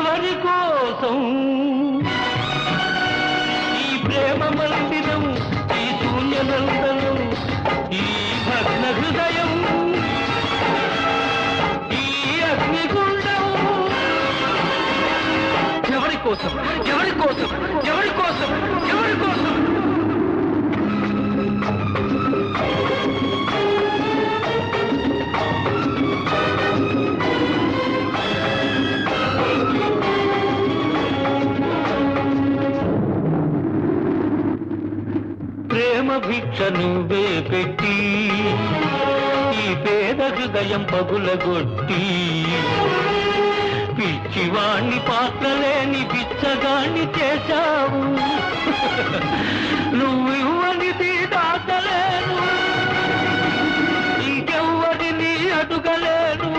ఎవరి కోసం ఈ ప్రేమ మందిరం, ఈ శూన్యనందనం, ఈ భగ్న హృదయం, ఈ అగ్నిగుండం ఎవరి కోసం, ఎవరి కోసం, ఎవరి కోసం, ఎవరి కోసం? ప్రేమ భిక్ష నువ్వే పెట్టి ఈ పేద హృదయం పగులగొట్టి పిచ్చివాణ్ణి పాత్రలేని బిచ్చగాణ్ణి చేశావు. నువ్వు ఇవ్వనిది దాచలేను, ఇంకెవ్వరిని అడుగలేను.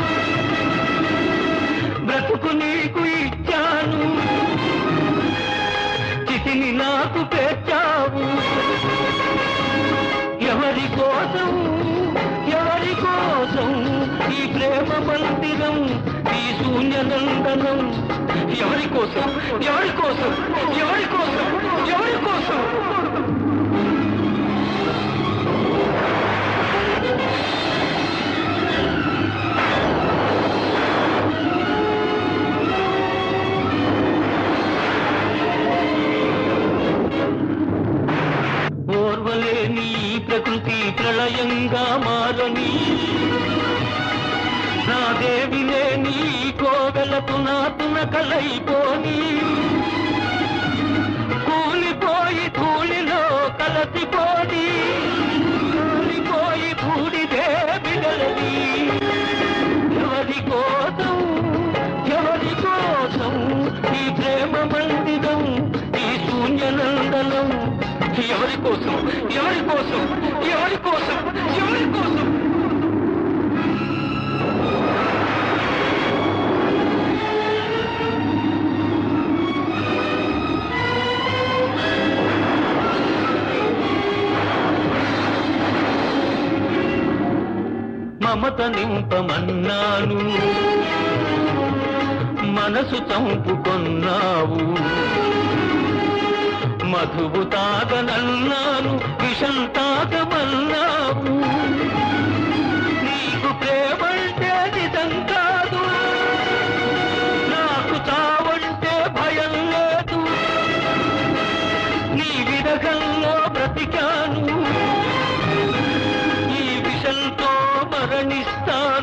బ్రతుకు నీకు ఇచ్చాను, చితిని నాకు పేర్చావు. ఎవరి కోసం, ఎవరి కోసం ఈ ప్రేమ మందిరం, ఈ శూన్యనందనం ఎవరి కోసం, ఎవరి కోసం, ఎవరి కోసం, ఎవరి కోసం? ఓర్వలేని ప్రకృతి ప్రళయంగా మారని, నా దేవి లేని కోవెలకు నా తునకలైపోని, కూలిపోయి ధూళిలో కలసిపోని, కూలిపోయి బూడిదే బిడలని. ఎవరి కోసం, ఎవరి కోసం ఈ ప్రేమ మందిరం, ఈ శూన్యనందనం ఎవరి కోసం, ఎవరి కోసం, ఎవరి కోసం, ఎవరి కోసం? మమత నింపమన్నాను, మనసు చంపుకొన్నావు. మధువు తాగనన్నాను, విషం తాగమన్నావు. నీకు ప్రేమంటే నిజం కాదు, నాకు చావంటే భయం లేదు. నీ విరహంలో బ్రతికాను, ఈ విషంతో మరణిస్తాను.